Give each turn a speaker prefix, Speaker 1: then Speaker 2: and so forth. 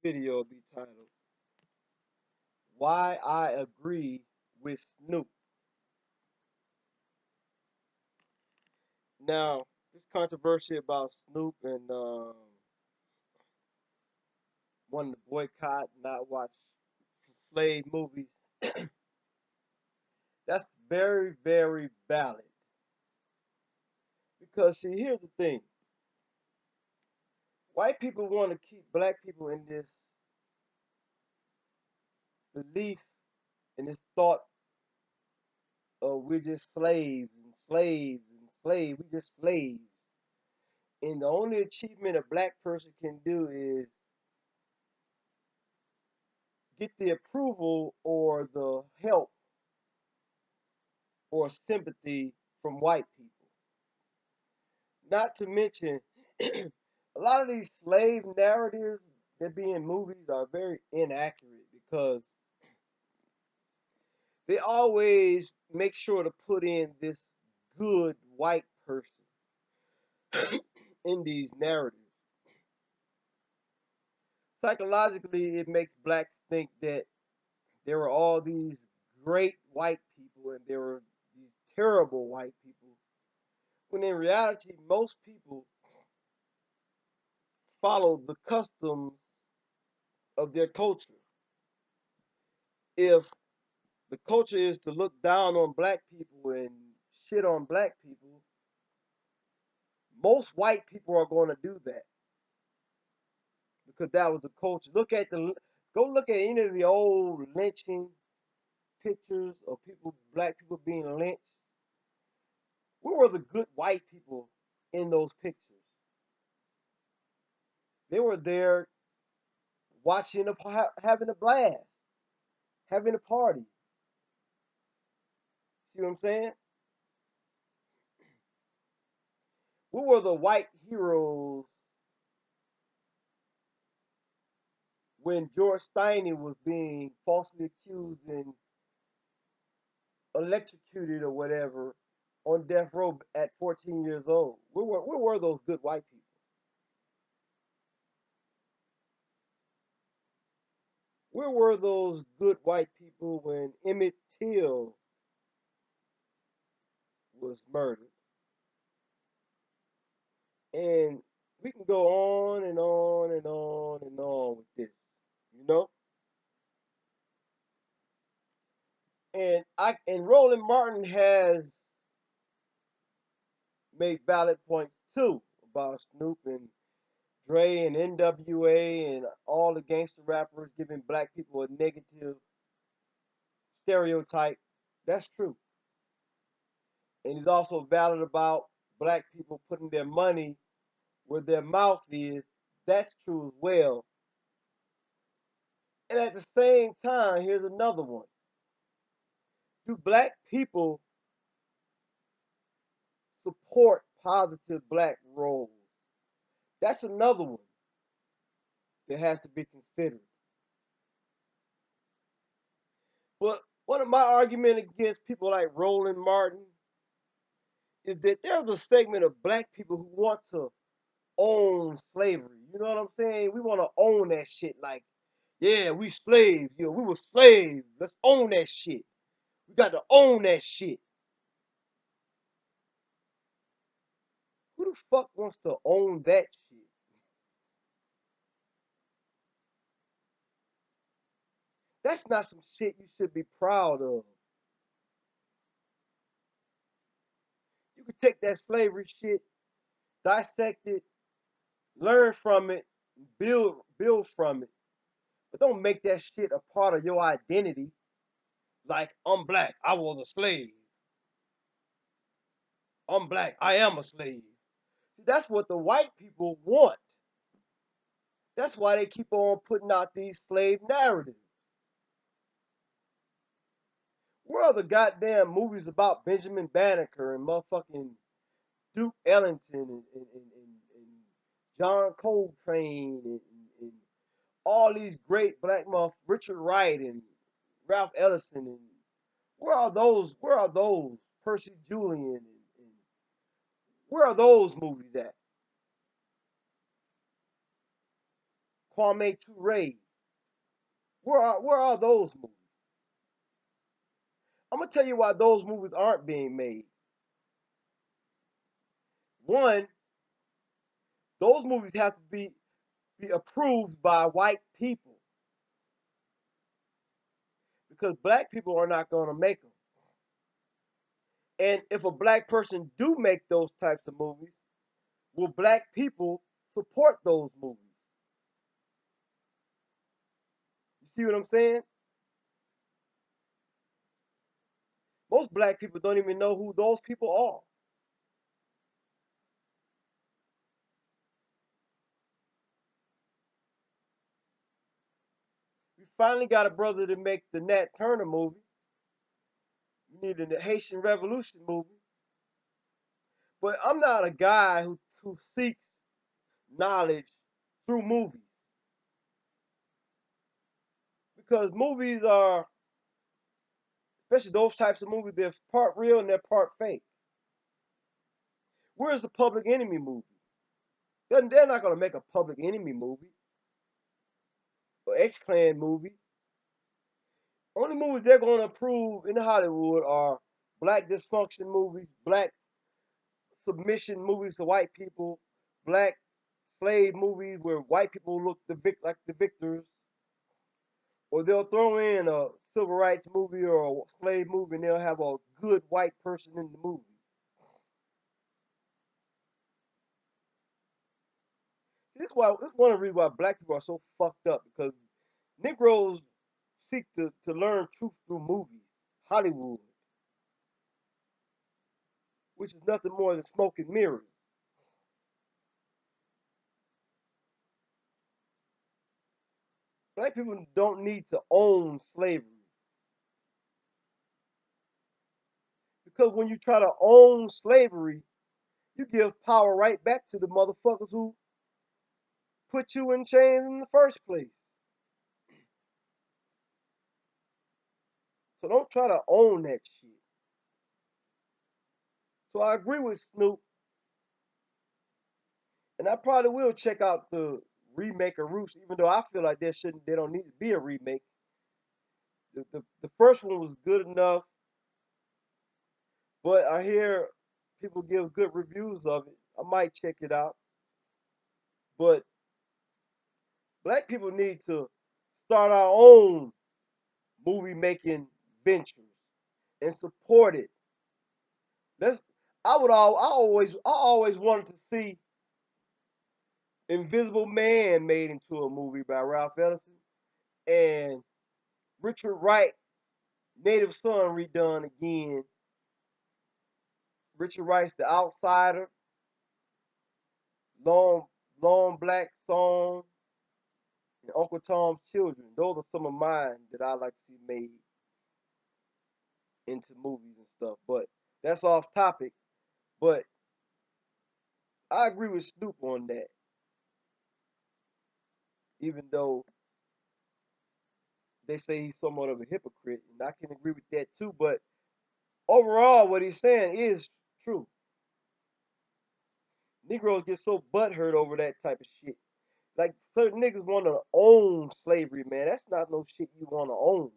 Speaker 1: Video will be titled Why I Agree with Snoop. Now, this controversy about Snoop and wanting to boycott, not watch slave movies, that's very, very valid. Because, see, here's the thing white people want to keep black people in this belief, in this thought of we're just slaves and slaves and slaves, we're just slaves. And the only achievement a black person can do is get the approval or the help or sympathy from white people. Not to mention, a lot of these slave narratives that be in movies are very inaccurate because they always make sure to put in this good white person in these narratives. Psychologically, it makes blacks think that there were all these great white people and there were these terrible white people. When in reality, most people follow the customs of their culture. If the culture is to look down on black people and shit on black people, most white people are going to do that because that was the culture. Go look at any of the old lynching pictures of people, black people being lynched. Where were the good white people in those pictures? They were there watching, having a blast, having a party. See what I'm saying? Where were the white heroes when George Steiny was being falsely accused and electrocuted or whatever on death row at 14 years old? Where were those good white people? Where were those good white people when Emmett Till was murdered? And we can go on and on and on and on with this, you know? And Roland Martin has made valid points too about Snoop and Dre and NWA and all the gangster rappers giving black people a negative stereotype. That's true. And he's also valid about black people putting their money where their mouth is. That's true as well. And at the same time, here's another one. Do black people support positive black roles? That's another one that has to be considered. But one of my arguments against people like Roland Martin is that there's a segment of black people who want to own slavery. You know what I'm saying? We want to own that shit. Like, yeah, we slaves. You know, we were slaves. Let's own that shit. We got to own that shit. Who the fuck wants to own that shit? That's not some shit you should be proud of. You could take that slavery shit, dissect it, learn from it, build from it. But don't make that shit a part of your identity. Like, I'm black, I was a slave. I'm black, I am a slave. See, that's what the white people want. That's why they keep on putting out these slave narratives. Where are the goddamn movies about Benjamin Banneker and motherfucking Duke Ellington and John Coltrane and all these great black Richard Wright and Ralph Ellison and where are those? Where are those? Percy Julian and where are those movies at? Kwame Ture. Where are those movies? I'm gonna tell you why those movies aren't being made. One, those movies have to be approved by white people because black people are not gonna make them. And if a black person do make those types of movies, will black people support those movies? You see what I'm saying? Most black people don't even know who those people are. We finally got a brother to make the Nat Turner movie. We need a Haitian Revolution movie. But I'm not a guy who seeks knowledge through movies because movies are, especially those types of movies, they're part real and they're part fake. Where's the Public Enemy movie? They're not going to make a Public Enemy movie or X Clan movie. Only movies they're going to approve in Hollywood are black dysfunction movies, black submission movies to white people, black slave movies where white people look like the victors, or they'll throw in a civil rights movie or a slave movie and they'll have a good white person in the movie. This is one of the reasons why black people are so fucked up because Negroes seek to learn truth through movies, Hollywood, which is nothing more than smoke and mirrors. Black people don't need to own slavery because when you try to own slavery, you give power right back to the motherfuckers who put you in chains in the first place. So don't try to own that shit. So I agree with Snoop, and I probably will check out the remake of Roots, even though I feel like they don't need to be a remake. The first one was good enough, but I hear people give good reviews of it. I might check it out. But black people need to start our own movie making ventures and support it. That's I always wanted to see Invisible Man made into a movie by Ralph Ellison and Richard Wright Native Son redone again. Richard Wright's The Outsider, Long Long Black Song, and Uncle Tom's Children. Those are some of mine that I like to see made into movies and stuff. But that's off topic. But I agree with Snoop on that, even though they say he's somewhat of a hypocrite, and I can agree with that too. But overall, what he's saying is true. Negroes get so butthurt over that type of shit. Like certain niggas want to own slavery, man. That's not no shit you want to own.